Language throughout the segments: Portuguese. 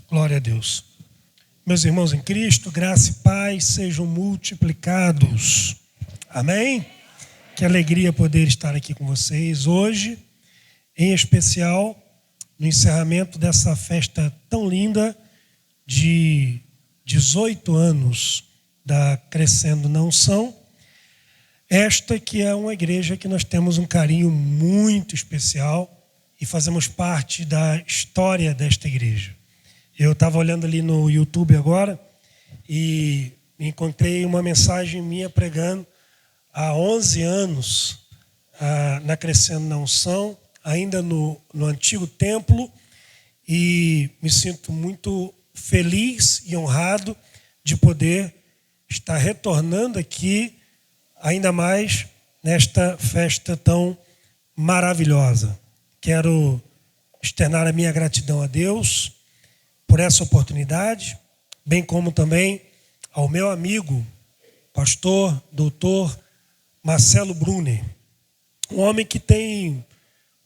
Glória a Deus. Meus irmãos em Cristo, graça e paz sejam multiplicados. Amém? Que alegria poder estar aqui com vocês hoje, em especial no encerramento dessa festa tão linda de 18 anos da Crescendo na Unção. Esta que é uma igreja que nós temos um carinho muito especial e fazemos parte da história desta igreja. Eu estava olhando ali no YouTube agora e encontrei uma mensagem minha pregando há 11 anos na Crescendo na Unção, ainda no antigo templo, e me sinto muito feliz e honrado de poder estar retornando aqui, ainda mais nesta festa tão maravilhosa. Quero externar a minha gratidão a Deus por essa oportunidade, bem como também ao meu amigo, pastor, doutor Marcelo Brunner, um homem que tem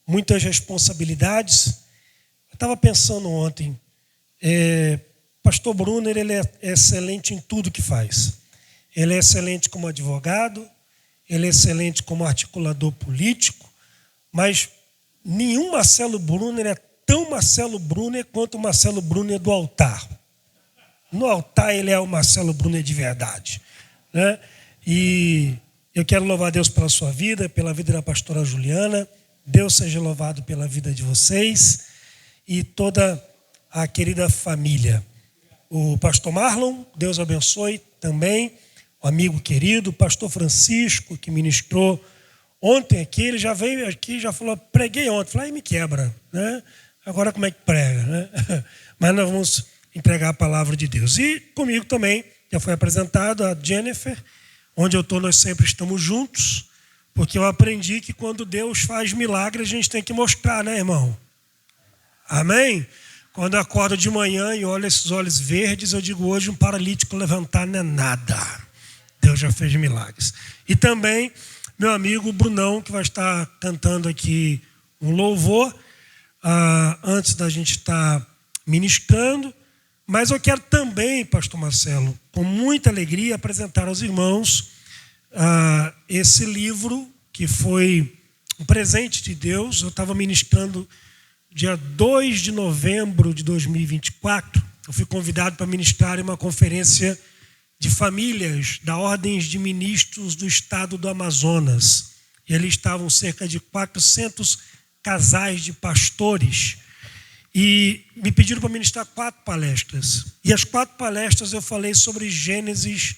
muitas responsabilidades. Eu estava pensando ontem, pastor Brunner, ele é excelente em tudo que faz. Ele é excelente como advogado, ele é excelente como articulador político, mas nenhum Marcelo Brunner é tão Marcelo Brunner quanto o Marcelo Brunner do altar. No altar ele é o Marcelo Brunner de verdade, né? E eu quero louvar a Deus pela sua vida, pela vida da pastora Juliana. Deus seja louvado pela vida de vocês e toda a querida família. O pastor Marlon, Deus abençoe também, o amigo querido, o pastor Francisco, que ministrou ontem aqui. Ele já veio aqui, já falou, preguei ontem. Falei, aí me quebra, né? Agora como é que prega, né? Mas nós vamos entregar a palavra de Deus. E comigo também, já foi apresentado a Jennifer. Onde eu estou, nós sempre estamos juntos, porque eu aprendi que quando Deus faz milagre, a gente tem que mostrar, né, irmão? Amém? Quando eu acordo de manhã e olho esses olhos verdes, eu digo, hoje um paralítico levantar não é nada. Deus já fez milagres. E também meu amigo Brunão, que vai estar cantando aqui um louvor, antes da gente estar ministrando. Mas eu quero também, pastor Marcelo, com muita alegria, apresentar aos irmãos esse livro que foi um presente de Deus. Eu estava ministrando dia 2 de novembro de 2024. Eu fui convidado para ministrar em uma conferência de famílias da Ordem de Ministros do Estado do Amazonas. E ali estavam cerca de 400 casais de pastores. E me pediram para ministrar 4 palestras. E as 4 palestras eu falei sobre Gênesis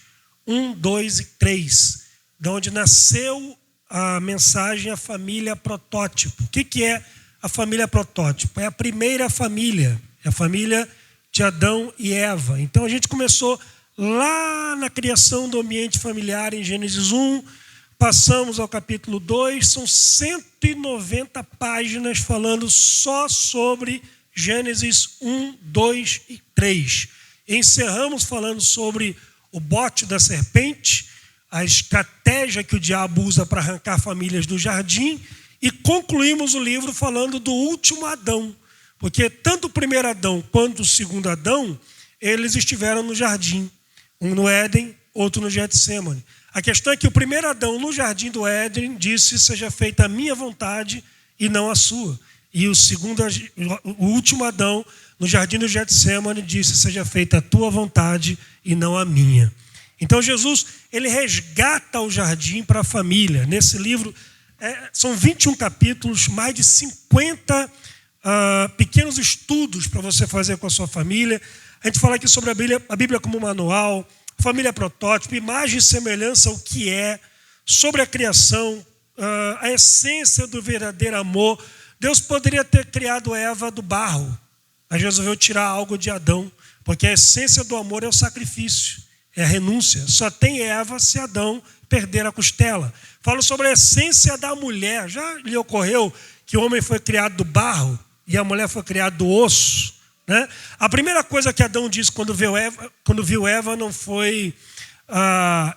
1, 2 e 3, de onde nasceu a mensagem A Família Protótipo. O que é a família protótipo? É a primeira família, é a família de Adão e Eva. Então a gente começou lá na criação do ambiente familiar em Gênesis 1, passamos ao capítulo 2, são 190 páginas falando só sobre Gênesis 1, 2 e 3. Encerramos falando sobre o bote da serpente, a estratégia que o diabo usa para arrancar famílias do jardim, e concluímos o livro falando do último Adão, porque tanto o primeiro Adão quanto o segundo Adão, eles estiveram no jardim, um no Éden, outro no Getsêmani. A questão é que o primeiro Adão no jardim do Éden disse, seja feita a minha vontade e não a sua. E o último Adão, no jardim do Getsêmani, disse, seja feita a tua vontade e não a minha. Então Jesus, ele resgata o jardim para a família. Nesse livro, são 21 capítulos, mais de 50 pequenos estudos para você fazer com a sua família. A gente fala aqui sobre a Bíblia como manual, família protótipo, imagem e semelhança ao que é, sobre a criação, a essência do verdadeiro amor. Deus poderia ter criado Eva do barro, mas resolveu tirar algo de Adão, porque a essência do amor é o sacrifício, é a renúncia. Só tem Eva se Adão perder a costela. Falo sobre a essência da mulher. Já lhe ocorreu que o homem foi criado do barro e a mulher foi criada do osso, né? A primeira coisa que Adão disse quando viu Eva não foi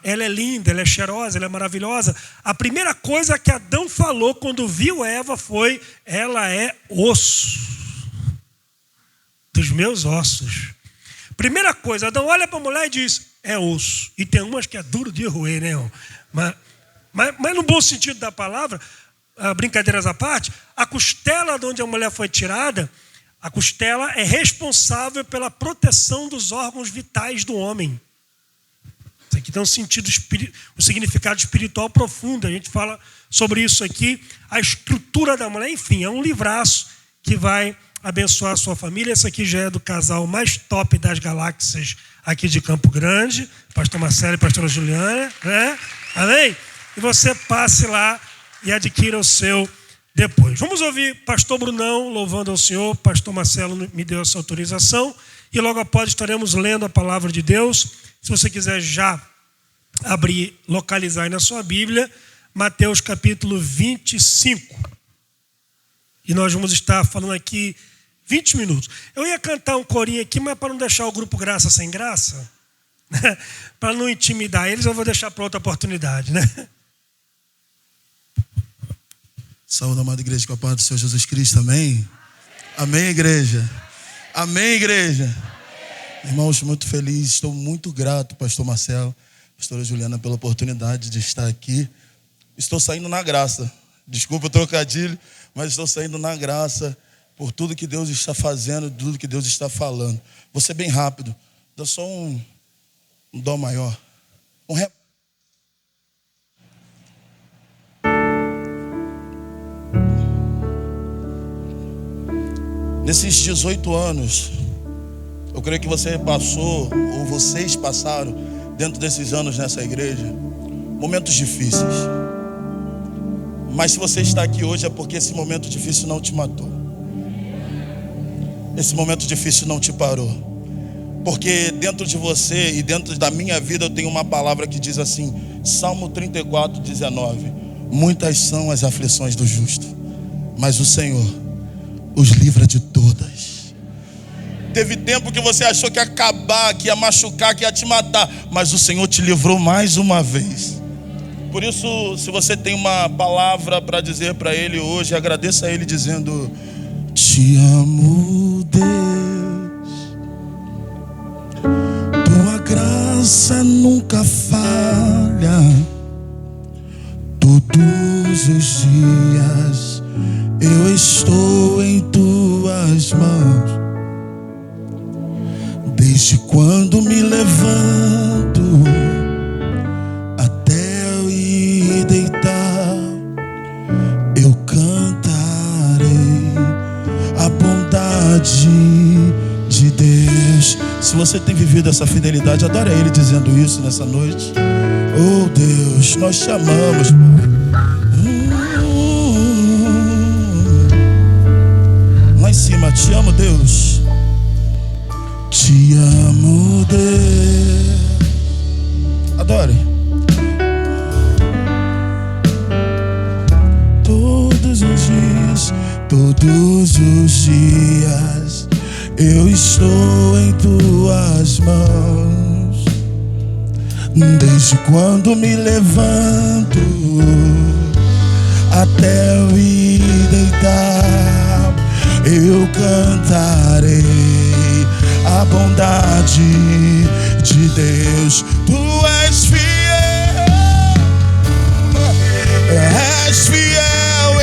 ela é linda, ela é cheirosa, ela é maravilhosa. A primeira coisa que Adão falou quando viu Eva foi, ela é osso. dos meus ossos. Primeira coisa, Adão olha para a mulher e diz, é osso. E tem umas que é duro de roer, né? Mas no bom sentido da palavra, brincadeiras à parte, a costela de onde a mulher foi tirada, a costela é responsável pela proteção dos órgãos vitais do homem. Isso aqui tem um significado espiritual profundo. A gente fala sobre isso aqui. A estrutura da mulher, enfim, é um livraço que vai abençoar a sua família. Esse aqui já é do casal mais top das galáxias aqui de Campo Grande, pastor Marcelo e pastora Juliana, né? Amém? E você passe lá e adquira o seu depois. Vamos ouvir pastor Brunão louvando ao Senhor. Pastor Marcelo me deu essa autorização. E logo após estaremos lendo a palavra de Deus. Se você quiser já abrir, localizar aí na sua Bíblia, Mateus capítulo 25. E nós vamos estar falando aqui 20 minutos. Eu ia cantar um corinho aqui, mas para não deixar o grupo Graça Sem Graça, para não intimidar eles, eu vou deixar para outra oportunidade, né? Saúde, amada igreja, com a paz do Senhor Jesus Cristo, amém? Amém, igreja? Amém, igreja? Amém. Irmãos, muito feliz, estou muito grato, pastor Marcelo, pastora Juliana, pela oportunidade de estar aqui. Estou saindo na graça, desculpa o trocadilho, mas estou saindo na graça por tudo que Deus está fazendo, tudo que Deus está falando. Vou ser bem rápido, dá só um dó maior, um ré. Nesses 18 anos, eu creio que você passou, ou vocês passaram, dentro desses anos nessa igreja, momentos difíceis. Mas se você está aqui hoje é porque esse momento difícil não te matou. Esse momento difícil não te parou. Porque dentro de você e dentro da minha vida eu tenho uma palavra que diz assim, Salmo 34, 19. Muitas são as aflições do justo, mas o Senhor os livra de todas. Teve tempo que você achou que ia acabar, que ia machucar, que ia te matar, mas o Senhor te livrou mais uma vez. Por isso, se você tem uma palavra para dizer para Ele hoje, agradeça a Ele dizendo, te amo, Deus, tua graça nunca falha, todos os dias eu estou em tuas mãos. Desde quando me levanto até eu ir deitar, eu cantarei a bondade de Deus. Se você tem vivido essa fidelidade, adore a Ele dizendo isso nessa noite. Oh Deus, nós te amamos. Lá em cima, te amo, Deus. Te amo, Deus. Adore. Todos os dias, eu estou em tuas mãos. Desde quando me levanto até eu ir deitar, eu cantarei a bondade de Deus. Tu és fiel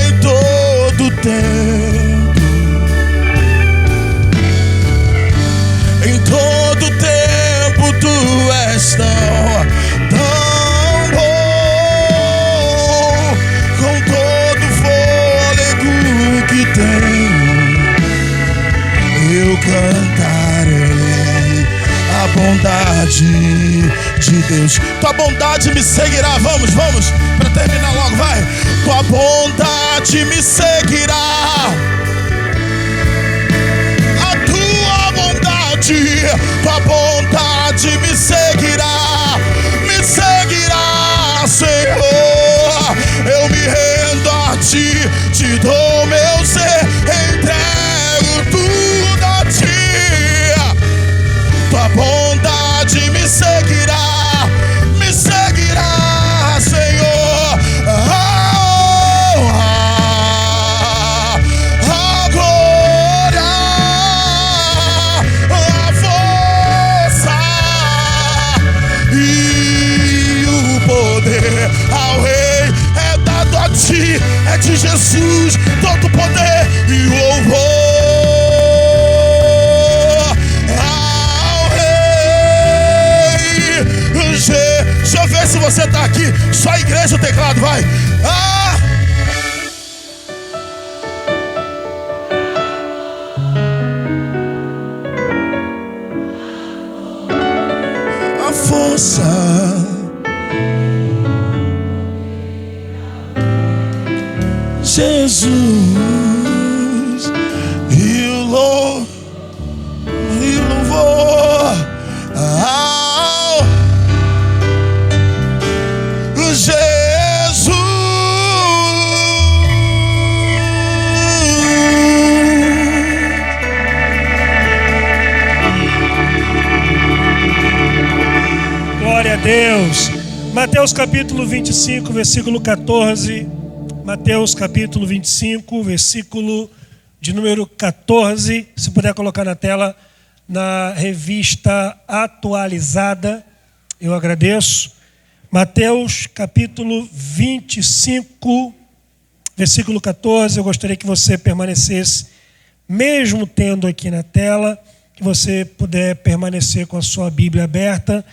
em todo tempo. Em todo tempo tu és tão bom. Com todo fôlego que tenho, eu cantarei a bondade de Deus. Tua bondade me seguirá. Vamos, para terminar logo, vai. Tua bondade me seguirá. A tua bondade me seguirá. Me seguirá, Senhor. Eu me rendo a ti, te dou meu ser, entrego tudo a ti. Tua bondade me seguirá, Senhor. A glória Jesus, todo poder e louvor ao Rei. Deixa eu ver se você está aqui. Só a igreja, o teclado, vai. A força, Jesus, e o louvor ao Jesus. Glória a Deus. Mateus capítulo 25, versículo 14. Mateus capítulo 25, versículo de número 14. Se puder colocar na tela, na revista atualizada, eu agradeço. Mateus capítulo 25, versículo 14. Eu gostaria que você permanecesse, mesmo tendo aqui na tela, que você puder permanecer com a sua Bíblia aberta.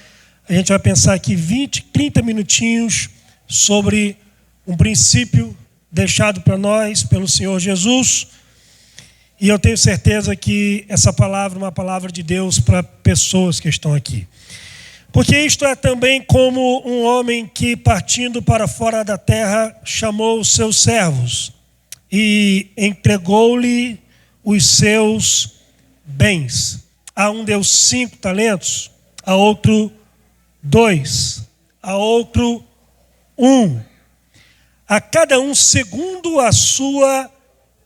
A gente vai pensar aqui 20, 30 minutinhos sobre um princípio deixado para nós pelo Senhor Jesus. E eu tenho certeza que essa palavra é uma palavra de Deus para pessoas que estão aqui. Porque isto é também como um homem que, partindo para fora da terra, chamou os seus servos e entregou-lhe os seus bens. A um deu 5 talentos, a outro 2, a outro 1. A cada um segundo a sua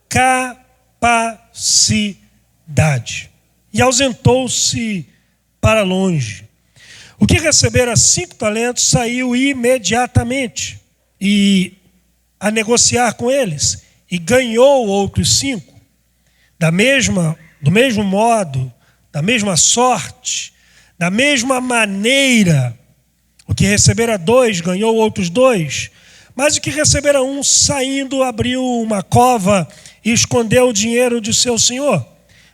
capacidade. E ausentou-se para longe. O que recebera 5 talentos saiu imediatamente e a negociar com eles, e ganhou outros 5. Do mesmo modo, da mesma sorte, da mesma maneira, o que recebera 2 ganhou outros 2. Mas o que recebera 1, saindo, abriu uma cova e escondeu o dinheiro de seu senhor.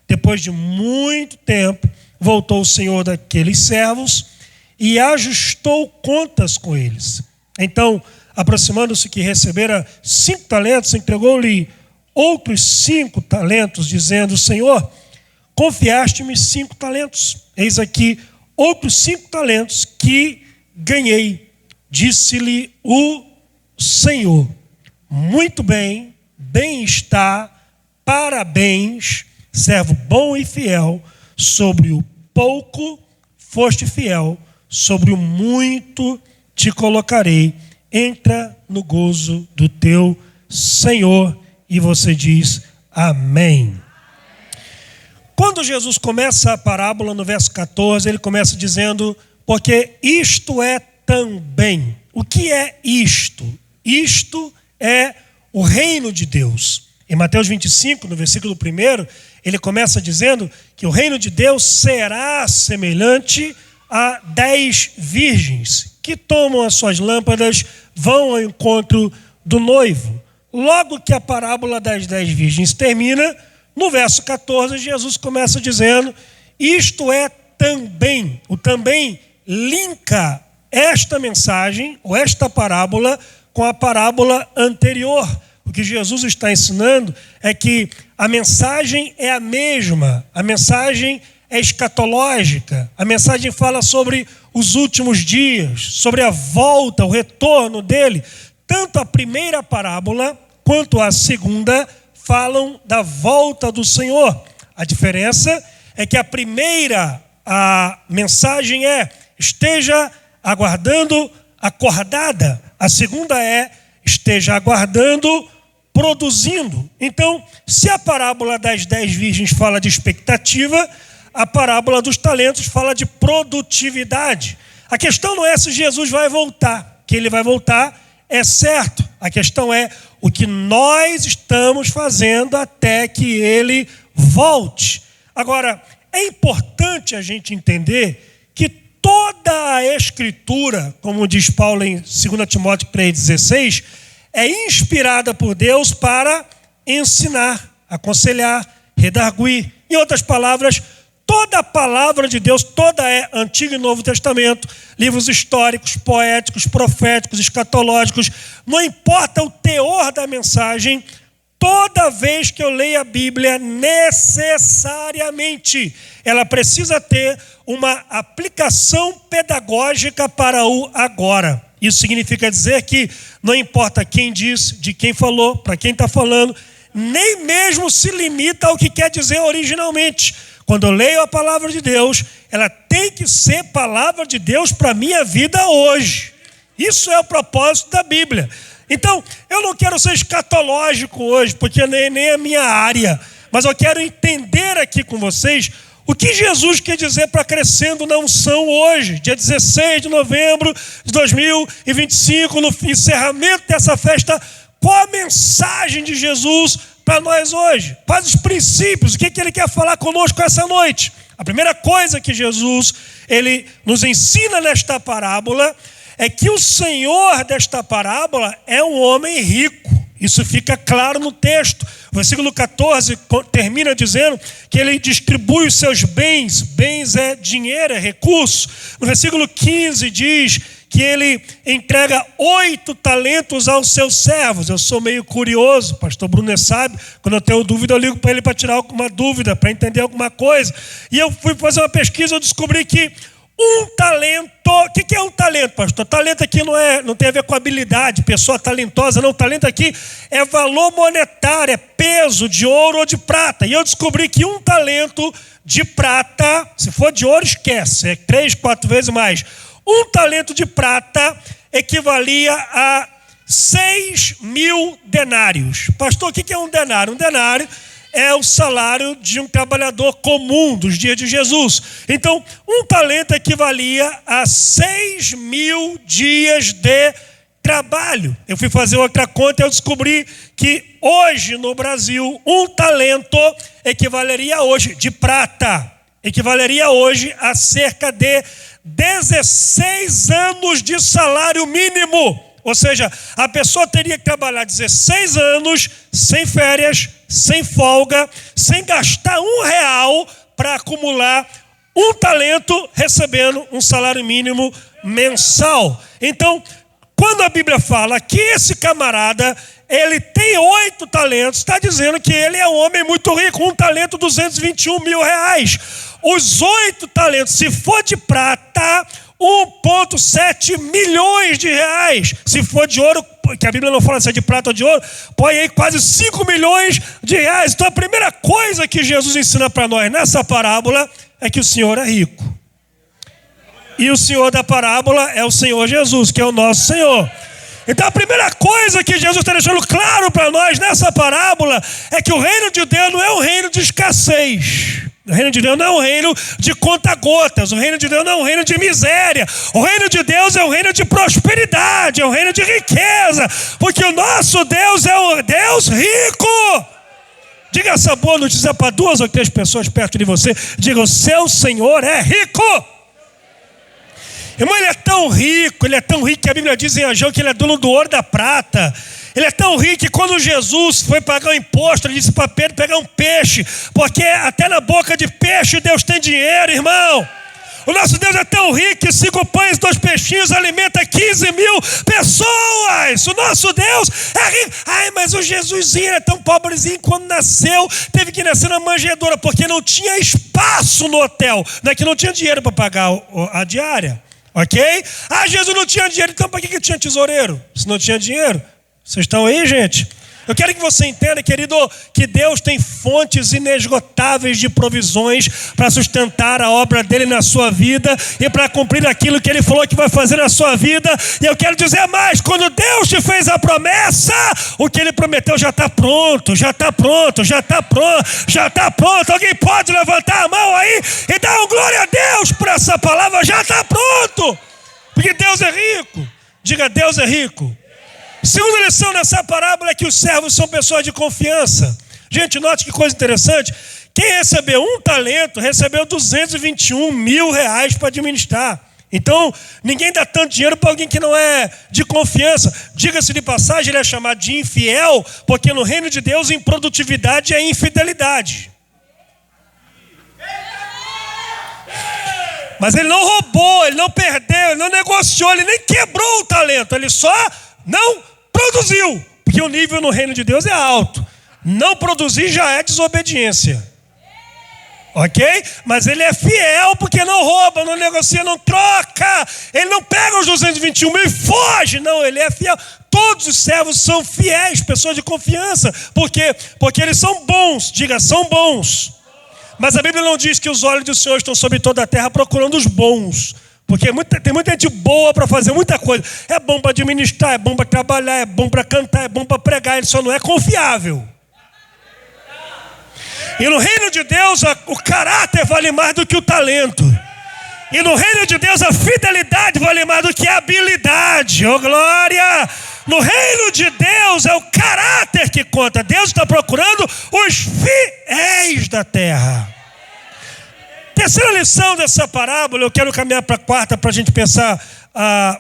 Depois de muito tempo, voltou o senhor daqueles servos e ajustou contas com eles. Então, aproximando-se que recebera 5 talentos, entregou-lhe outros 5 talentos, dizendo: Senhor, confiaste-me 5 talentos. Eis aqui outros 5 talentos que ganhei. Disse-lhe o Senhor: muito bem, bem está, parabéns, servo bom e fiel. Sobre o pouco foste fiel, sobre o muito te colocarei. Entra no gozo do teu Senhor. E você diz amém. Quando Jesus começa a parábola, no verso 14, ele começa dizendo: porque isto é também. O que é isto? Isto é o reino de Deus. Em Mateus 25, no versículo 1, ele começa dizendo que o reino de Deus será semelhante a 10 virgens que tomam as suas lâmpadas, vão ao encontro do noivo. Logo que a parábola das 10 virgens termina, no verso 14, Jesus começa dizendo: isto é também. O também linka esta mensagem, ou esta parábola, com a parábola anterior. O que Jesus está ensinando é que a mensagem é a mesma, a mensagem é escatológica, a mensagem fala sobre os últimos dias, sobre a volta, o retorno dele. Tanto a primeira parábola quanto a segunda falam da volta do Senhor. A diferença é que a primeira, a mensagem é: esteja aguardando, acordada. A segunda é: esteja aguardando, produzindo. Então, se a parábola das 10 virgens fala de expectativa, a parábola dos talentos fala de produtividade. A questão não é se Jesus vai voltar. Que ele vai voltar é certo. A questão é o que nós estamos fazendo até que ele volte. Agora, é importante a gente entender que toda a Escritura, como diz Paulo em 2 Timóteo 3,16, é inspirada por Deus para ensinar, aconselhar, redarguir. Em outras palavras, toda a palavra de Deus, toda é Antigo e Novo Testamento, livros históricos, poéticos, proféticos, escatológicos, não importa o teor da mensagem, toda vez que eu leio a Bíblia, necessariamente, ela precisa ter uma aplicação pedagógica para o agora. Isso significa dizer que não importa quem disse, de quem falou, para quem está falando, nem mesmo se limita ao que quer dizer originalmente. Quando eu leio a palavra de Deus, ela tem que ser palavra de Deus para a minha vida hoje. Isso é o propósito da Bíblia. Então, eu não quero ser escatológico hoje, porque nem é a minha área, mas eu quero entender aqui com vocês o que Jesus quer dizer para Crescendo na Unção hoje, dia 16 de novembro de 2025, no encerramento dessa festa. Qual a mensagem de Jesus para nós hoje? Quais os princípios? O que ele quer falar conosco essa noite? A primeira coisa que Jesus ele nos ensina nesta parábola é que o Senhor desta parábola é um homem rico. Isso fica claro no texto. O versículo 14 termina dizendo que ele distribui os seus bens. Bens é dinheiro, é recurso. No versículo 15 diz que ele entrega 8 talentos aos seus servos. Eu sou meio curioso, pastor Bruno sabe, quando eu tenho dúvida eu ligo para ele para tirar alguma dúvida, para entender alguma coisa. E eu fui fazer uma pesquisa, eu descobri que um talento, o que é um talento, pastor? Talento aqui não tem a ver com habilidade, pessoa talentosa, não. Talento aqui é valor monetário, é peso de ouro ou de prata. E eu descobri que um talento de prata, se for de ouro, esquece, é 3, 4 vezes mais. Um talento de prata equivalia a 6.000 denários. Pastor, o que é um denário? Um denário é o salário de um trabalhador comum dos dias de Jesus. Então, um talento equivalia a 6.000 dias de trabalho. Eu fui fazer outra conta e eu descobri que hoje no Brasil, um talento equivaleria hoje, de prata, equivaleria hoje a cerca de 16 anos de salário mínimo. Ou seja, a pessoa teria que trabalhar 16 anos, sem férias, sem folga, sem gastar R$1 para acumular um talento, recebendo um salário mínimo mensal. Então, quando a Bíblia fala que esse camarada, ele tem 8 talentos, está dizendo que ele é um homem muito rico, um talento, R$221.000. Os 8 talentos, se for de prata, 1,7 milhões de reais. Se for de ouro, que a Bíblia não fala se é de prata ou de ouro, põe aí quase 5 milhões de reais. Então a primeira coisa que Jesus ensina para nós nessa parábola é que o Senhor é rico. E o Senhor da parábola é o Senhor Jesus, que é o nosso Senhor. Então a primeira coisa que Jesus está deixando claro para nós nessa parábola é que o reino de Deus não é um reino de escassez. O reino de Deus não é um reino de conta-gotas. O reino de Deus não é um reino de miséria. O reino de Deus é um reino de prosperidade, é um reino de riqueza. Porque o nosso Deus é um Deus rico. Diga essa boa notícia para 2 ou 3 pessoas perto de você. Diga, o seu Senhor é rico. Irmão, ele é tão rico que a Bíblia diz em Ageu que ele é dono do ouro e da prata. Ele é tão rico que quando Jesus foi pagar o imposto, ele disse para Pedro pegar um peixe, porque até na boca de peixe Deus tem dinheiro, irmão. O nosso Deus é tão rico que 5 pães e 2 peixinhos alimenta 15.000 pessoas. O nosso Deus é rico. Ai, mas o Jesusinho era tão pobrezinho quando nasceu, teve que nascer na manjedoura, porque não tinha espaço no hotel, daqui não tinha dinheiro para pagar a diária. Ok? Ah, Jesus não tinha dinheiro, então para que tinha tesoureiro? Se não tinha dinheiro. Vocês estão aí, gente? Eu quero que você entenda, querido, que Deus tem fontes inesgotáveis de provisões para sustentar a obra dele na sua vida e para cumprir aquilo que ele falou que vai fazer na sua vida. E eu quero dizer mais, quando Deus te fez a promessa, o que ele prometeu já está pronto, já está pronto, já está pronto, já está pronto. Alguém pode levantar a mão aí e dar um glória a Deus por essa palavra, já está pronto, porque Deus é rico. Diga, Deus é rico. Segunda lição nessa parábola é que os servos são pessoas de confiança. Gente, note que coisa interessante. Quem recebeu um talento, recebeu R$221.000 para administrar. Então, ninguém dá tanto dinheiro para alguém que não é de confiança. Diga-se de passagem, ele é chamado de infiel, porque no reino de Deus, improdutividade é infidelidade. Mas ele não roubou, ele não perdeu, ele não negociou, ele nem quebrou o talento, ele só não produziu. Porque o nível no reino de Deus é alto. Não produzir já é desobediência. Ok? Mas ele é fiel porque não rouba, não negocia, não troca. Ele não pega os 221 mil e foge. Não, ele é fiel. Todos os servos são fiéis, pessoas de confiança. Por quê? Porque eles são bons. Diga, são bons. Mas a Bíblia não diz que os olhos do Senhor estão sobre toda a terra procurando os bons. Porque tem muita gente boa para fazer muita coisa. É bom para administrar, é bom para trabalhar, é bom para cantar, é bom para pregar. Ele só não é confiável. E no reino de Deus, o caráter vale mais do que o talento. E no reino de Deus, a fidelidade vale mais do que a habilidade. Oh, glória! No reino de Deus, é o caráter que conta. Deus está procurando os fiéis da terra. Terceira lição dessa parábola, eu quero caminhar para a quarta para a gente pensar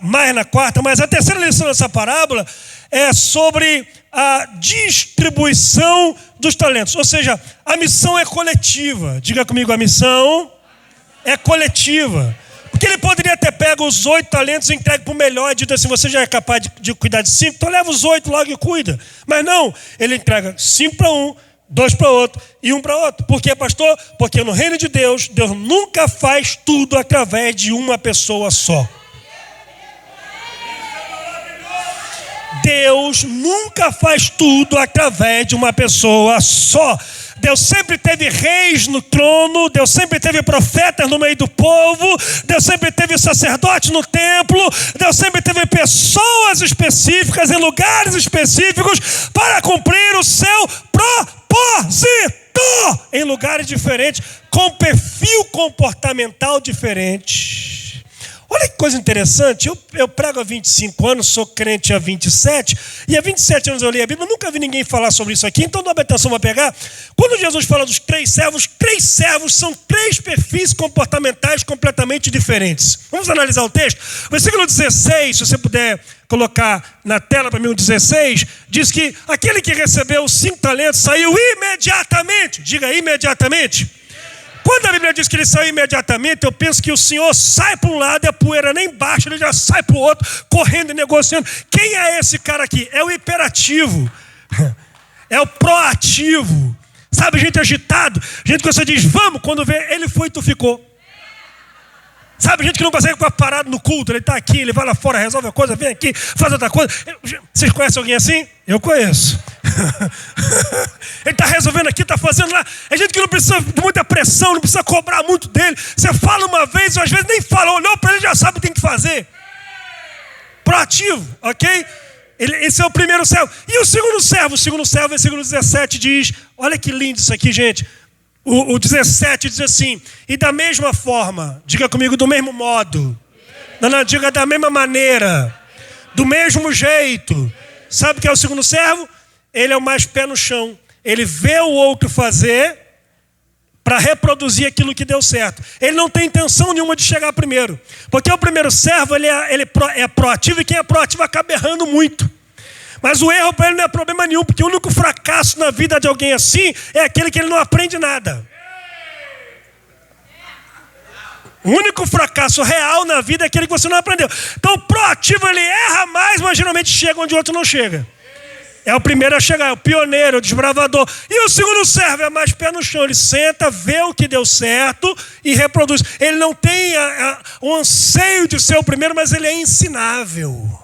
mais na quarta, mas a terceira lição dessa parábola é sobre a distribuição dos talentos. Ou seja, a missão é coletiva. Diga comigo, a missão é coletiva. Porque ele poderia ter pego os 8 talentos e entregue para o melhor e dito assim, você já é capaz de cuidar de 5, então leva os 8 logo e cuida. Mas não, ele entrega 5 para um, 2 para outro e 1 para outro. Por quê, pastor? Porque no reino de Deus, Deus nunca faz tudo através de uma pessoa só. Deus nunca faz tudo através de uma pessoa só. Deus sempre teve reis no trono, Deus sempre teve profetas no meio do povo, Deus sempre teve sacerdotes no templo, Deus sempre teve pessoas específicas em lugares específicos para cumprir o seu propósito em lugares diferentes, com perfil comportamental diferente. Olha que coisa interessante, eu prego há 25 anos, sou crente há 27, e há 27 anos eu li a Bíblia, nunca vi ninguém falar sobre isso aqui, então dá uma atenção para pegar. Quando Jesus fala dos 3 servos são 3 perfis comportamentais completamente diferentes. Vamos analisar o texto? Versículo 16, se você puder colocar na tela para mim o 16, diz que aquele que recebeu 5 talentos saiu imediatamente, diga imediatamente. Quando a Bíblia diz que ele saiu imediatamente, eu penso que o Senhor sai para um lado e a poeira nem baixa, ele já sai para o outro, correndo e negociando. Quem é esse cara aqui? É o hiperativo, é o proativo. Sabe, gente agitado, gente que você diz, vamos, quando vê, ele foi e tu ficou. Sabe, gente que não consegue ficar parado no culto, ele está aqui, ele vai lá fora, resolve a coisa, vem aqui, faz outra coisa. Vocês conhecem alguém assim? Eu conheço. Ele está resolvendo aqui, está fazendo lá. É gente que não precisa de muita pressão, não precisa cobrar muito dele. Você fala uma vez, ou às vezes nem fala, olhou para ele, já sabe o que tem que fazer. Proativo, ok? Esse é o primeiro servo. E o segundo servo, versículo 17 diz, olha que lindo isso aqui, gente. O 17 diz assim, e da mesma forma, diga comigo, do mesmo modo. Não, diga da mesma maneira, do mesmo jeito. Sabe o que é o segundo servo? Ele é o mais pé no chão. Ele vê o outro fazer para reproduzir aquilo que deu certo. Ele não tem intenção nenhuma de chegar primeiro. Porque o primeiro servo, ele é proativo, e quem é proativo acaba errando muito. Mas o erro para ele não é problema nenhum, porque o único fracasso na vida de alguém assim é aquele que ele não aprende nada. O único fracasso real na vida é aquele que você não aprendeu. Então o proativo, ele erra mais, mas geralmente chega onde o outro não chega. É o primeiro a chegar, é o pioneiro, o desbravador. E o segundo servo é mais pé no chão. Ele senta, vê o que deu certo e reproduz. Ele não tem o anseio de ser o primeiro, mas ele é ensinável.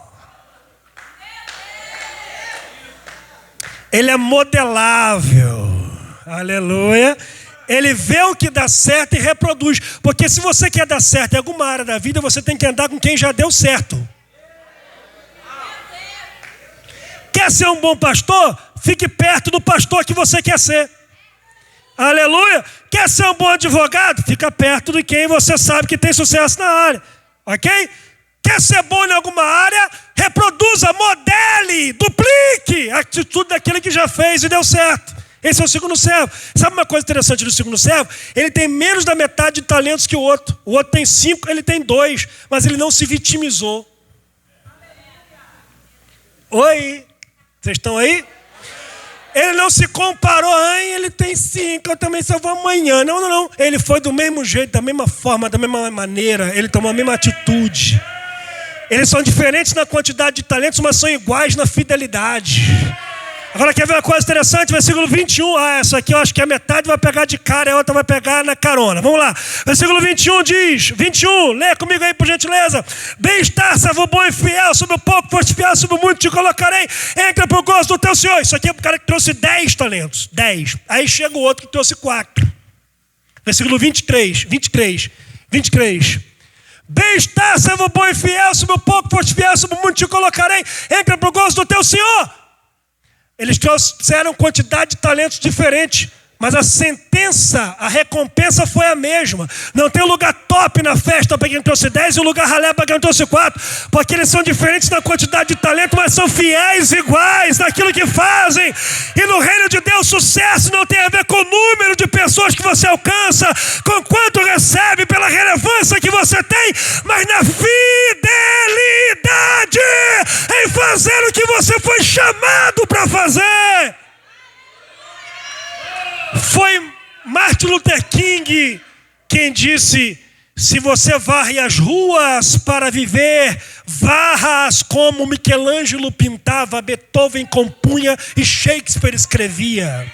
Ele é modelável. Aleluia. Ele vê o que dá certo e reproduz. Porque se você quer dar certo em alguma área da vida, você tem que andar com quem já deu certo. Quer ser um bom pastor? Fique perto do pastor que você quer ser. Aleluia. Quer ser um bom advogado? Fica perto de quem você sabe que tem sucesso na área. Ok? Quer ser bom em alguma área? Reproduza, modele, duplique a atitude daquele que já fez e deu certo. Esse é o segundo servo. Sabe uma coisa interessante do segundo servo? Ele tem menos da metade de talentos que o outro. O outro tem 5, ele tem 2. Mas ele não se vitimizou. Oi, vocês estão aí? Ele não se comparou, ele tem 5, eu também só vou amanhã. Não. Ele foi do mesmo jeito, da mesma forma, da mesma maneira. Ele tomou a mesma atitude. Eles são diferentes na quantidade de talentos, mas são iguais na fidelidade. Agora quer ver uma coisa interessante? Versículo 21. Essa aqui eu acho que a metade vai pegar de cara e a outra vai pegar na carona. Vamos lá. Versículo 21 diz, 21, lê comigo aí por gentileza. Bem-estar, servo bom e fiel, sobre o pouco foste fiel, sobre o muito te colocarei. Entra pro gozo do teu Senhor. Isso aqui é o cara que trouxe 10 talentos. 10. Aí chega o outro que trouxe 4. Versículo 23. Bem-estar, servo bom e fiel, sobre o pouco foste fiel, sobre o muito te colocarei. Entra pro gozo do teu Senhor. Eles trouxeram quantidade de talentos diferentes, mas a sentença, a recompensa foi a mesma. Não tem lugar top na festa para quem trouxe 10 e o lugar ralé para quem trouxe 4, porque eles são diferentes na quantidade de talento, mas são fiéis iguais naquilo que fazem. E no reino de Deus, sucesso não tem a ver com o número de pessoas que você alcança, com quanto recebe, pela relevância que você tem, mas na fidelidade em fazer o que você foi chamado para fazer. Foi Martin Luther King quem disse: se você varre as ruas para viver, varra-as como Michelangelo pintava, Beethoven compunha e Shakespeare escrevia.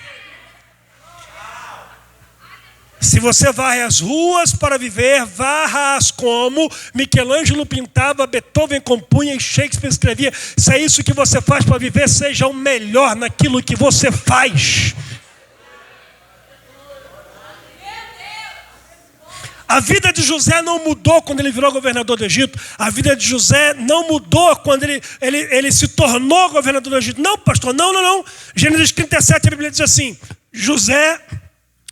Se você varre as ruas para viver, varra-as como Michelangelo pintava, Beethoven compunha e Shakespeare escrevia. Se é isso que você faz para viver, seja o melhor naquilo que você faz. A vida de José não mudou quando ele virou governador do Egito. A vida de José não mudou quando ele se tornou governador do Egito. Não, pastor, não. Gênesis 37, a Bíblia diz assim: José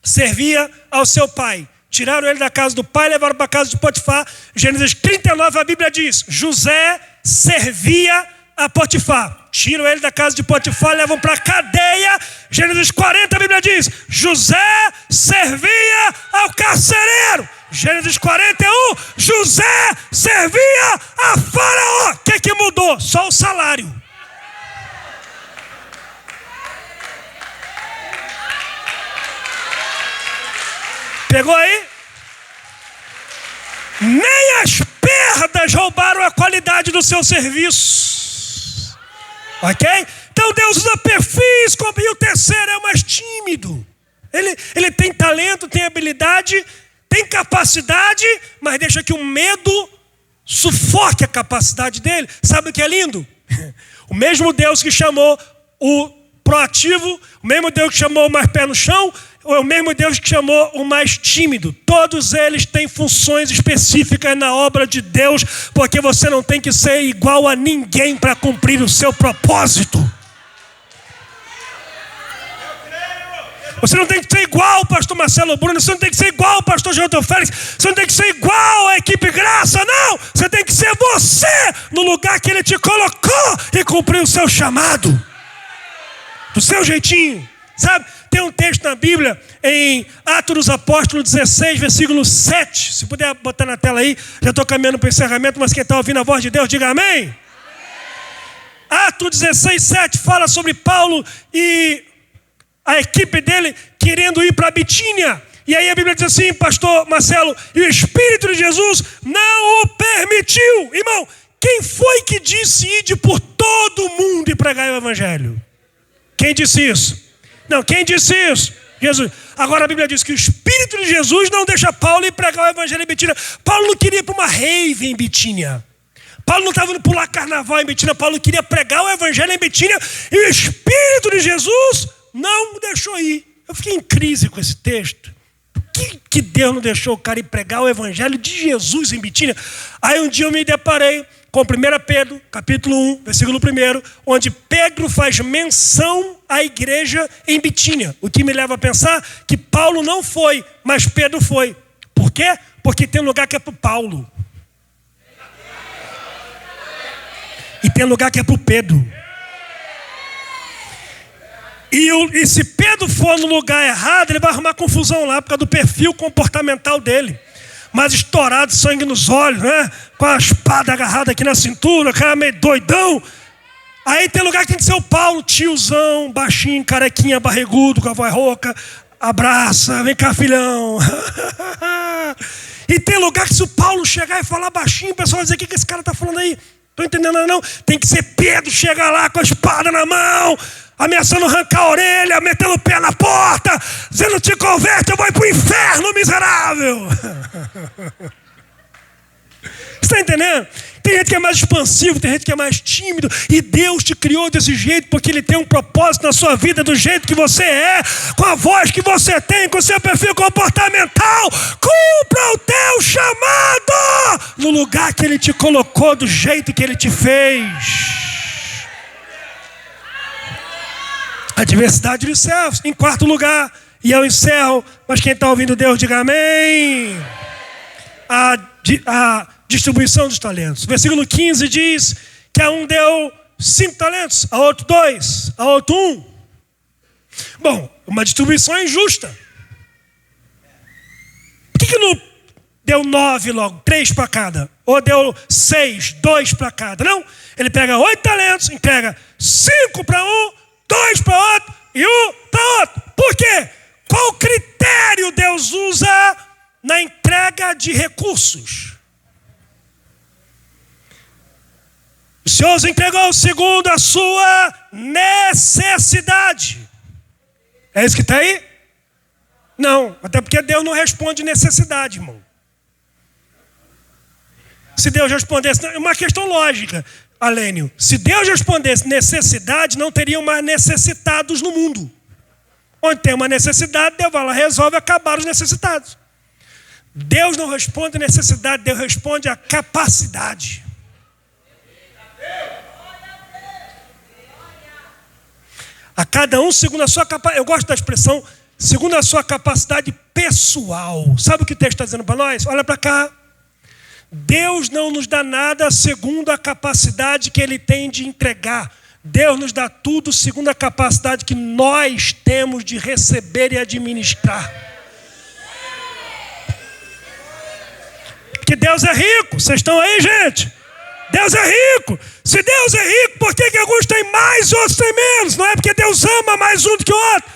servia ao seu pai. Tiraram ele da casa do pai e levaram para a casa de Potifar. Gênesis 39, a Bíblia diz: José servia a Potifar. Tiram ele da casa de Potifar e levam para a cadeia. Gênesis 40, a Bíblia diz: José servia ao carcereiro. Gênesis 41, José servia a Faraó. O que mudou? Só o salário. Pegou aí? Nem as perdas roubaram a qualidade do seu serviço. Ok? Então Deus usa perfis, e o terceiro é o mais tímido. Ele tem talento, tem habilidade, tem capacidade, mas deixa que o medo sufoque a capacidade dele. Sabe o que é lindo? O mesmo Deus que chamou o proativo, o mesmo Deus que chamou o mais pé no chão, é o mesmo Deus que chamou o mais tímido. Todos eles têm funções específicas na obra de Deus, porque você não tem que ser igual a ninguém para cumprir o seu propósito. Você não tem que ser igual ao pastor Marcelo Bruno, você não tem que ser igual ao pastor Jonathan Félix, você não tem que ser igual à equipe Graça, não! Você tem que ser você no lugar que ele te colocou e cumprir o seu chamado. Do seu jeitinho, sabe? Tem um texto na Bíblia, em Atos dos Apóstolos 16, versículo 7. Se puder botar na tela aí, já estou caminhando para o encerramento, mas quem está ouvindo a voz de Deus, diga amém. Amém. Atos 16, 7 fala sobre Paulo e a equipe dele querendo ir para a Bitínia. E aí a Bíblia diz assim, pastor Marcelo, e o Espírito de Jesus não o permitiu. Irmão, quem foi que disse ide por todo mundo e pregar o Evangelho? Quem disse isso? Não, quem disse isso? Jesus. Agora a Bíblia diz que o Espírito de Jesus não deixa Paulo ir pregar o Evangelho em Bitínia. Paulo não queria ir para uma rave em Bitínia. Paulo não estava indo pular carnaval em Bitínia. Paulo queria pregar o Evangelho em Bitínia. E o Espírito de Jesus não deixou ir. Eu fiquei em crise com esse texto. Por que Deus não deixou o cara ir pregar o Evangelho de Jesus em Bitínia? Aí um dia eu me deparei com 1 Pedro, capítulo 1, versículo 1, onde Pedro faz menção à igreja em Bitínia. O que me leva a pensar que Paulo não foi, mas Pedro foi. Por quê? Porque tem lugar que é para o Paulo. E tem lugar que é para o Pedro. E se Pedro for no lugar errado, ele vai arrumar confusão lá por causa do perfil comportamental dele. Mais estourado, sangue nos olhos, né? Com a espada agarrada aqui na cintura, cara meio doidão. Aí tem lugar que tem que ser o Paulo, tiozão, baixinho, carequinha, barrigudo, com a voz rouca. Abraça, vem cá, filhão. E tem lugar que se o Paulo chegar e falar baixinho, o pessoal vai dizer: o que esse cara está falando aí? Estou entendendo não? Tem que ser Pedro chegar lá com a espada na mão, ameaçando arrancar a orelha, metendo o pé na porta, dizendo: te converte, eu vou para o inferno, miserável. Você está entendendo? Tem gente que é mais expansivo, tem gente que é mais tímido. E Deus te criou desse jeito porque Ele tem um propósito na sua vida, do jeito que você é, com a voz que você tem, com o seu perfil comportamental. Cumpra o teu chamado no lugar que Ele te colocou, do jeito que Ele te fez. A diversidade dos céus. Em quarto lugar, e eu encerro, mas quem está ouvindo Deus, diga amém. A distribuição dos talentos. Versículo 15 diz que a um deu 5 talentos, a outro 2, a outro 1. Bom, uma distribuição injusta. Por que não deu 9 logo, 3 para cada? Ou deu 6, 2 para cada? Não, ele pega 8 talentos, entrega 5 para um, 2 para outro e 1 para outro. Por quê? Qual critério Deus usa na entrega de recursos? O Senhor os entregou segundo a sua necessidade. É isso que está aí? Não, até porque Deus não responde necessidade, irmão. Se Deus respondesse, é uma questão lógica, Alênio. Se Deus respondesse necessidade, não teriam mais necessitados no mundo. Onde tem uma necessidade, Deus vai lá, resolve acabar os necessitados. Deus não responde necessidade, Deus responde a capacidade. A cada um segundo a sua capacidade. Eu gosto da expressão segundo a sua capacidade pessoal. Sabe o que o texto está dizendo para nós? Olha para cá. Deus não nos dá nada segundo a capacidade que Ele tem de entregar. Deus nos dá tudo segundo a capacidade que nós temos de receber e administrar. Porque Deus é rico. Vocês estão aí, gente? Deus é rico. Se Deus é rico, por que alguns têm mais e outros têm menos? Não é porque Deus ama mais um do que o outro.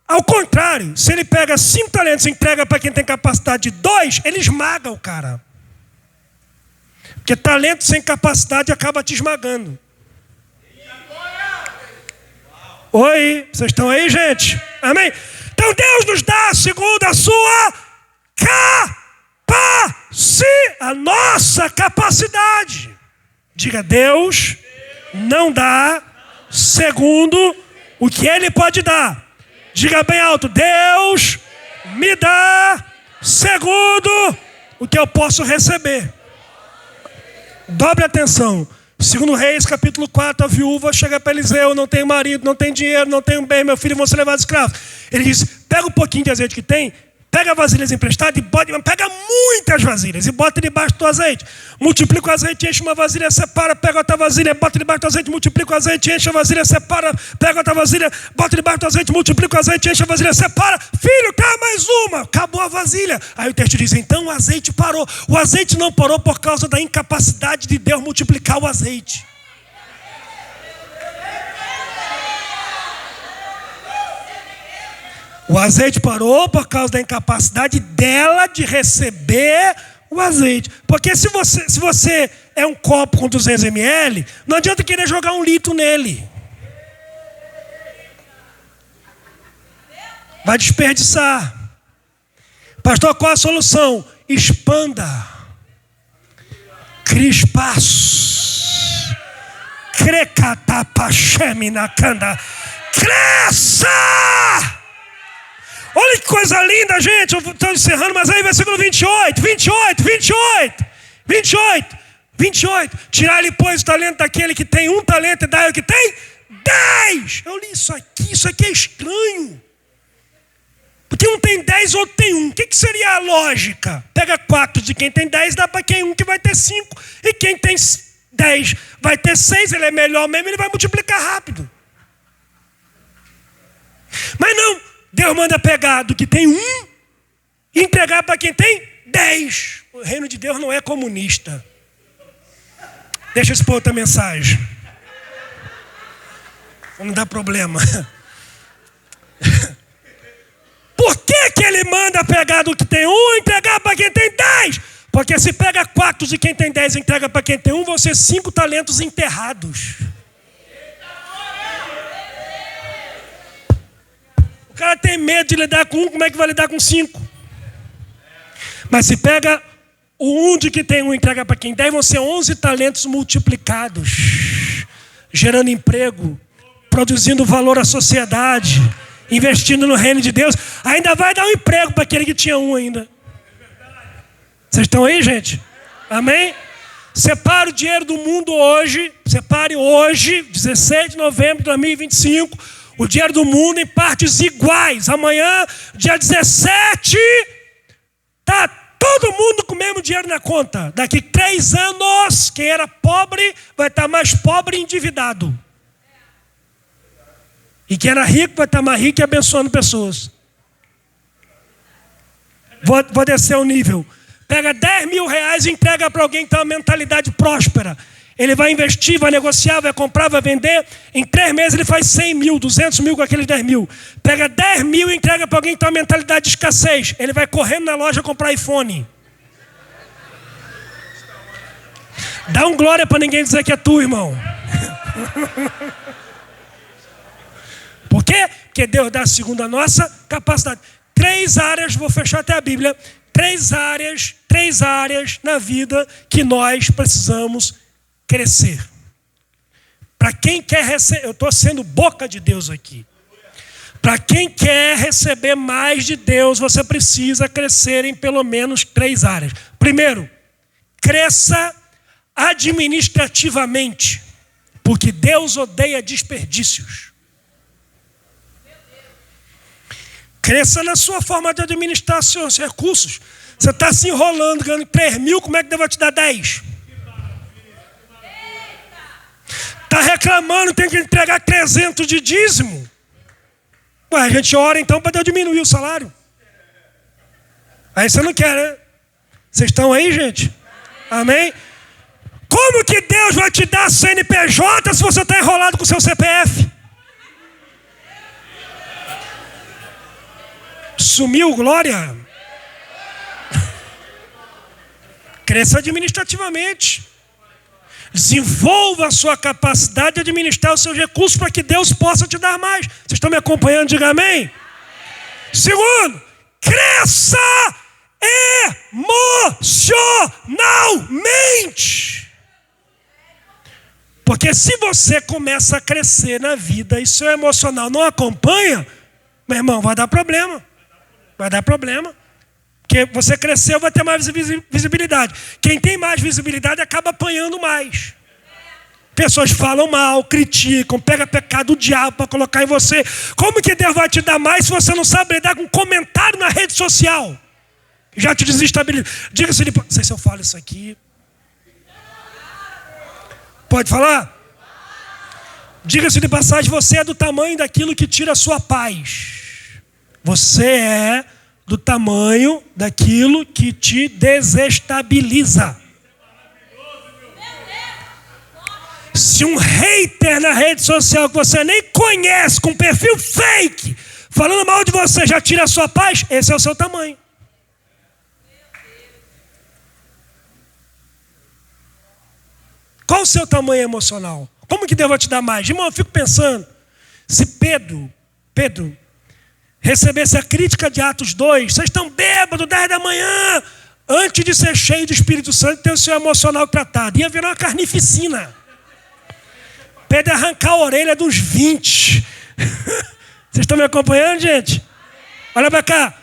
Ao contrário, se Ele pega 5 talentos e entrega para quem tem capacidade de 2, Ele esmaga o cara. Porque talento sem capacidade acaba te esmagando. Oi, vocês estão aí, gente? Amém? Então Deus nos dá segundo a sua a nossa capacidade. Diga: Deus não dá segundo o que Ele pode dar. Diga bem alto: Deus me dá segundo o que eu posso receber. Dobre atenção. Segundo Reis, capítulo 4, a viúva chega para Eliseu: não tenho marido, não tenho dinheiro, não tenho bem, meu filho vão ser levados escravos. Ele diz: pega um pouquinho de azeite que tem, pega vasilhas emprestadas e pega muitas vasilhas e bota debaixo do azeite. Multiplica o azeite, enche uma vasilha, separa, pega outra vasilha, bota debaixo do azeite, multiplica o azeite, enche a vasilha, separa, pega outra vasilha, bota debaixo do azeite, multiplica o azeite, enche a vasilha, separa. Filho, cá mais uma. Acabou a vasilha. Aí o texto diz: então o azeite parou. O azeite não parou por causa da incapacidade de Deus multiplicar o azeite. O azeite parou por causa da incapacidade dela de receber o azeite. Porque se você é um copo com 200 ml, não adianta querer jogar 1 litro nele. Vai desperdiçar. Pastor, qual a solução? Expanda. Crie espaço. Crecatapachemina-canda. Cresça! Olha que coisa linda, gente. Eu estou encerrando, mas aí versículo 28. Tirar-lhe, pois, o talento daquele que tem 1 talento e dá ao que tem 10. Eu li isso aqui é estranho. Porque um tem 10, outro tem 1. O que seria a lógica? Pega 4 de quem tem 10, dá para quem 1 que vai ter 5. E quem tem 10 vai ter 6, ele é melhor mesmo, ele vai multiplicar rápido. Mas não, Deus manda pegar do que tem 1 e entregar para quem tem 10. O reino de Deus não é comunista. Deixa eu expor outra mensagem. Não dá problema. Por que ele manda pegar do que tem 1 e entregar para quem tem 10? Porque se pega 4 de quem tem 10 e entrega para quem tem 1, vão ser 5 talentos enterrados. O cara tem medo de lidar com 1, como é que vai lidar com 5? Mas se pega o 1 de que tem 1 e entrega para quem 10, vão ser 11 talentos multiplicados, gerando emprego, produzindo valor à sociedade, investindo no reino de Deus. Ainda vai dar um emprego para aquele que tinha 1 ainda. Vocês estão aí, gente? Amém? Separe o dinheiro do mundo hoje. Separe hoje, 16 de novembro de 2025, o dinheiro do mundo em partes iguais. Amanhã, dia 17, tá todo mundo com o mesmo dinheiro na conta. Daqui 3 anos, quem era pobre vai estar mais pobre e endividado. E quem era rico vai estar mais rico e abençoando pessoas. Vou descer o nível. Pega 10 mil reais e entrega para alguém que tem uma mentalidade próspera. Ele vai investir, vai negociar, vai comprar, vai vender. Em 3 meses ele faz 100 mil, 200 mil com aqueles 10 mil. Pega 10 mil e entrega para alguém que tem uma mentalidade de escassez. Ele vai correndo na loja comprar iPhone. Dá um glória para ninguém dizer que é tu, irmão. Por quê? Porque Deus dá segundo a nossa capacidade. 3 áreas, vou fechar até a Bíblia. 3 áreas na vida que nós precisamos crescer. Para quem quer receber, eu estou sendo boca de Deus aqui. Para quem quer receber mais de Deus, você precisa crescer em pelo menos 3 áreas. Primeiro, cresça administrativamente, porque Deus odeia desperdícios. Cresça na sua forma de administrar seus recursos. Você está se enrolando, ganhando 3 mil, como é que Deus vai te dar 10? Está reclamando, tem que entregar 300 de dízimo. Ué, a gente ora então para Deus diminuir o salário. Aí você não quer, né? Vocês estão aí, gente? Amém? Como que Deus vai te dar CNPJ se você está enrolado com o seu CPF? Sumiu, glória? Cresça administrativamente. Desenvolva a sua capacidade de administrar os seus recursos para que Deus possa te dar mais. Vocês estão me acompanhando? Diga amém. Segundo, cresça emocionalmente. Porque se você começa a crescer na vida e seu emocional não acompanha, meu irmão, vai dar problema. Vai dar problema. Porque você cresceu, vai ter mais visibilidade. Quem tem mais visibilidade acaba apanhando mais. Pessoas falam mal, criticam, pega pecado do diabo para colocar em você. Como que Deus vai te dar mais se você não sabe lidar com um comentário na rede social? Já te desestabiliza. Diga-se de... Não sei se eu falo isso aqui. Pode falar? Diga-se de passagem, você é do tamanho daquilo que tira a sua paz. Você é do tamanho daquilo que te desestabiliza. Se um hater na rede social que você nem conhece, com perfil fake, falando mal de você, já tira a sua paz, esse é o seu tamanho. Qual o seu tamanho emocional? Como que Deus vai te dar mais? Irmão, eu fico pensando, se Pedro recebesse a crítica de Atos 2, vocês estão bêbados, 10 da manhã, antes de ser cheio do Espírito Santo, ter o seu emocional tratado. Ia virar uma carnificina. Pedro ia arrancar a orelha dos 20. Vocês estão me acompanhando, gente? Olha para cá.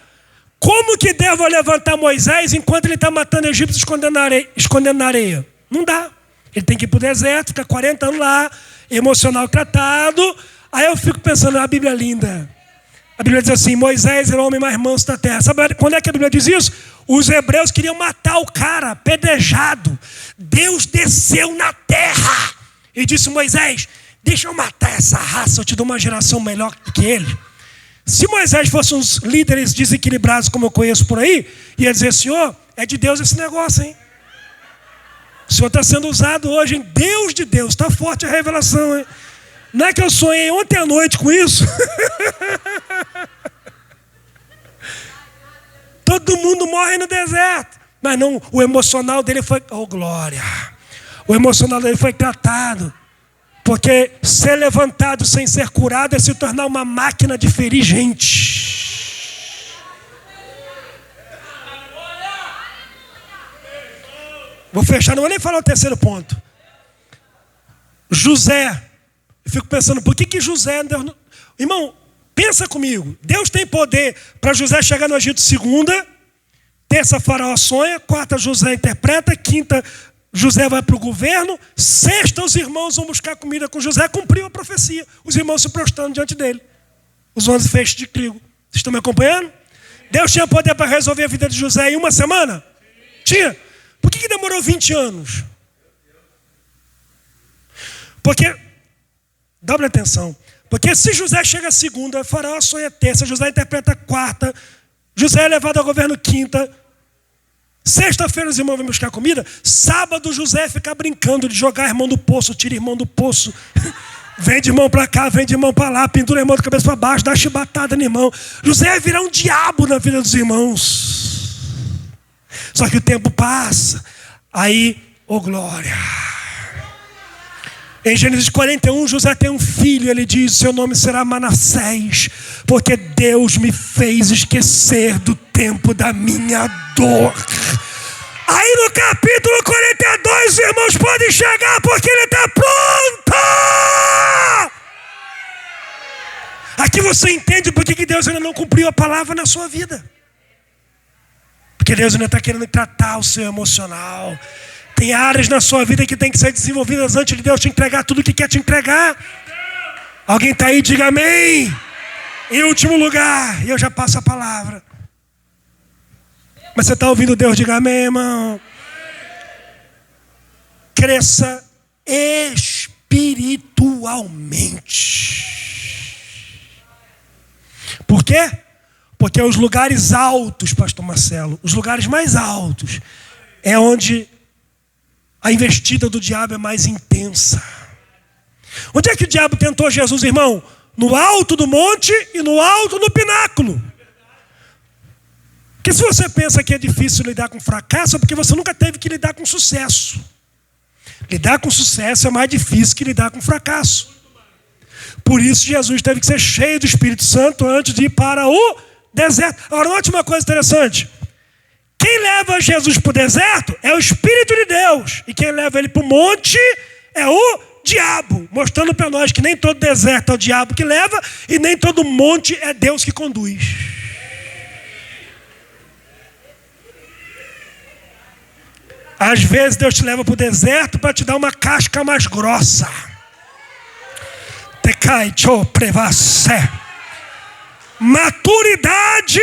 Como que Deus vai levantar Moisés enquanto ele está matando egípcios escondendo na areia? Não dá. Ele tem que ir para o deserto, ficar 40 anos lá, emocional tratado. Aí eu fico pensando, a Bíblia é linda. A Bíblia diz assim, Moisés era o homem mais manso da terra. Sabe quando é que a Bíblia diz isso? Os hebreus queriam matar o cara, apedrejado. Deus desceu na terra e disse, Moisés, deixa eu matar essa raça, eu te dou uma geração melhor que ele. Se Moisés fosse uns líderes desequilibrados como eu conheço por aí, ia dizer, Senhor, é de Deus esse negócio, hein? O Senhor está sendo usado hoje, em Deus de Deus. Está forte a revelação, hein? Não é que eu sonhei ontem à noite com isso? Todo mundo morre no deserto. Mas não, o emocional dele foi... Oh, glória! O emocional dele foi tratado. Porque ser levantado sem ser curado é se tornar uma máquina de ferir gente. Vou fechar, não vou nem falar o terceiro ponto. José. Eu fico pensando, por que José... Irmão, pensa comigo. Deus tem poder para José chegar no Egito segunda. Terça, Faraó sonha. Quarta, José interpreta. Quinta, José vai para o governo. Sexta, os irmãos vão buscar comida com José. Cumpriu a profecia. Os irmãos se prostrando diante dele. Os 11 feixes de trigo. Vocês estão me acompanhando? Deus tinha poder para resolver a vida de José em uma semana? Tinha. Por que demorou 20 anos? Porque, dobre atenção, porque se José chega segunda, Faraó sonha terça, José interpreta quarta, José é levado ao governo quinta, sexta-feira os irmãos vão buscar comida, sábado José fica brincando de jogar irmão do poço, tira irmão do poço, vende irmão para cá, vende irmão para lá, pendura irmão de cabeça para baixo, dá chibatada no irmão. José vai virar um diabo na vida dos irmãos. Só que o tempo passa, aí, oh glória. Em Gênesis 41, José tem um filho, ele diz, seu nome será Manassés, porque Deus me fez esquecer do tempo da minha dor. Aí no capítulo 42, os irmãos podem chegar, porque ele está pronto. Aqui você entende por que Deus ainda não cumpriu a palavra na sua vida. Porque Deus ainda está querendo tratar o seu emocional. Tem áreas na sua vida que tem que ser desenvolvidas antes de Deus te entregar tudo que quer te entregar. Alguém está aí? Diga amém. Em último lugar, e eu já passo a palavra. Mas você está ouvindo Deus? Diga amém, irmão. Cresça espiritualmente. Por quê? Porque os lugares altos, pastor Marcelo, os lugares mais altos, é onde a investida do diabo é mais intensa. Onde é que o diabo tentou Jesus, irmão? No alto do monte e no alto do pináculo. Porque se você pensa que é difícil lidar com fracasso, é porque você nunca teve que lidar com sucesso. Lidar com sucesso é mais difícil que lidar com fracasso. Por isso Jesus teve que ser cheio do Espírito Santo antes de ir para o deserto. Agora, note uma coisa interessante. Quem leva Jesus para o deserto é o Espírito de Deus. E quem leva ele para o monte é o diabo. Mostrando para nós que nem todo deserto é o diabo que leva e nem todo monte é Deus que conduz. Às vezes Deus te leva para o deserto para te dar uma casca mais grossa. Te cai, cho, prevassé. Maturidade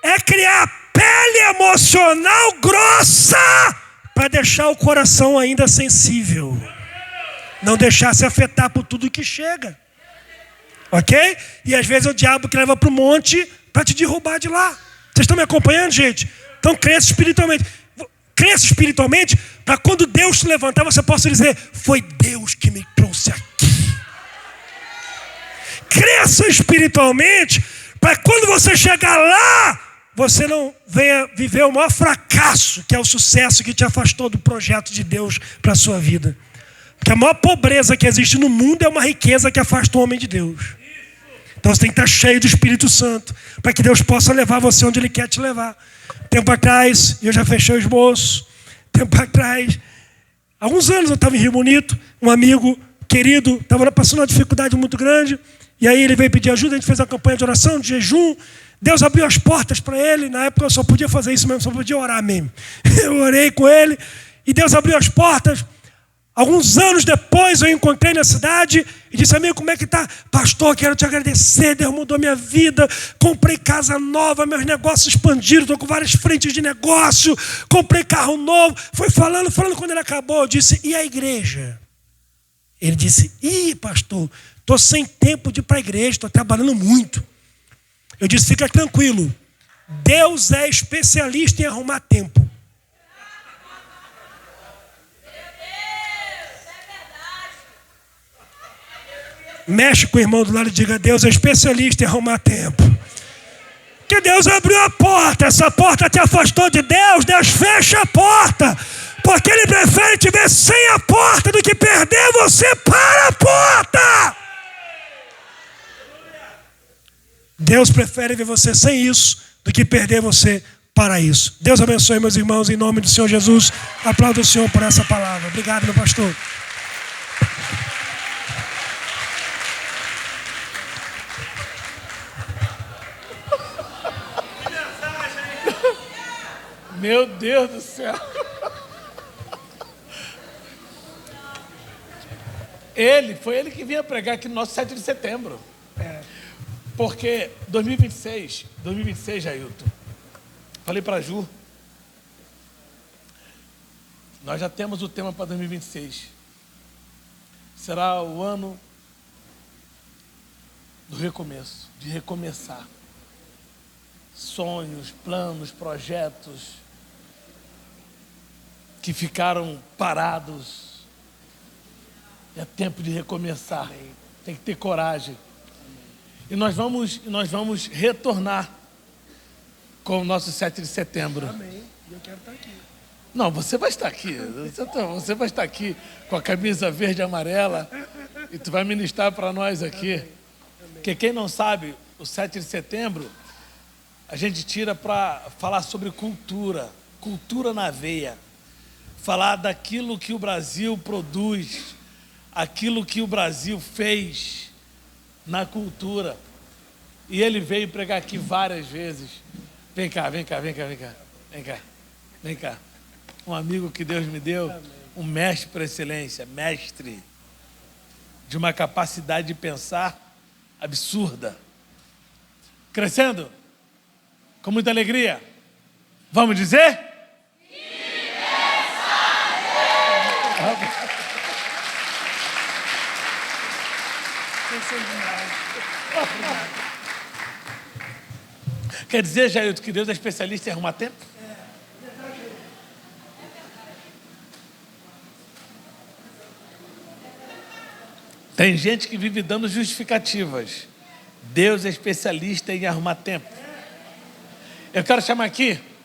é criar pele emocional grossa para deixar o coração ainda sensível. Não deixar se afetar por tudo que chega. Ok? E às vezes é o diabo que leva para o monte para te derrubar de lá. Vocês estão me acompanhando, gente? Então cresça espiritualmente. Cresça espiritualmente para quando Deus te levantar, você possa dizer, foi Deus que me trouxe aqui. Cresça espiritualmente para quando você chegar lá, você não venha viver o maior fracasso, que é o sucesso que te afastou do projeto de Deus para a sua vida. Porque a maior pobreza que existe no mundo é uma riqueza que afasta o homem de Deus. Então você tem que estar cheio do Espírito Santo, para que Deus possa levar você onde Ele quer te levar. Tempo atrás, eu já fechei o esboço, tempo atrás, alguns anos eu estava em Rio Bonito, um amigo querido estava passando uma dificuldade muito grande, e aí ele veio pedir ajuda, a gente fez uma campanha de oração, de jejum. Deus abriu as portas para ele. Na época eu só podia fazer isso mesmo, só podia orar mesmo. Eu orei com ele e Deus abriu as portas. Alguns anos depois eu encontrei na cidade e disse, amigo, como é que tá? Pastor, quero te agradecer, Deus mudou minha vida, comprei casa nova, meus negócios expandiram, estou com várias frentes de negócio, comprei carro novo. Foi falando, quando ele acabou, eu disse, e a igreja? Ele disse, pastor, estou sem tempo de ir para a igreja, estou trabalhando muito. Eu disse, fica tranquilo. Deus é especialista em arrumar tempo. Mexe com o irmão do lado e diga, Deus é especialista em arrumar tempo. Que Deus abriu a porta, essa porta te afastou de Deus, Deus fecha a porta. Porque Ele prefere te ver sem a porta do que perder você para a porta. Deus prefere ver você sem isso do que perder você para isso. Deus abençoe, meus irmãos, em nome do Senhor Jesus. Aplaudo o Senhor por essa palavra. Obrigado, meu pastor. Meu Deus do céu. Foi ele que vinha pregar aqui no nosso 7 de setembro. Porque 2026, Jailton, falei para a Ju, nós já temos o tema para 2026. Será o ano do recomeço, de recomeçar. Sonhos, planos, projetos que ficaram parados. É tempo de recomeçar. Amém. Tem que ter coragem. E nós vamos retornar com o nosso 7 de setembro. Amém. Eu quero estar aqui. Não, você vai estar aqui. Você vai estar aqui com a camisa verde e amarela e tu vai ministrar para nós aqui. Amém. Porque quem não sabe, o 7 de setembro a gente tira para falar sobre cultura na veia. Falar daquilo que o Brasil produz, aquilo que o Brasil fez na cultura. E ele veio pregar aqui várias vezes. Vem cá. Um amigo que Deus me deu, um mestre por excelência, mestre de uma capacidade de pensar absurda. Crescendo com muita alegria. Vamos dizer? Quer dizer, Jailton, que Deus é especialista em arrumar tempo? Tem gente que vive dando justificativas. Deus é especialista em arrumar tempo. Eu quero chamar aqui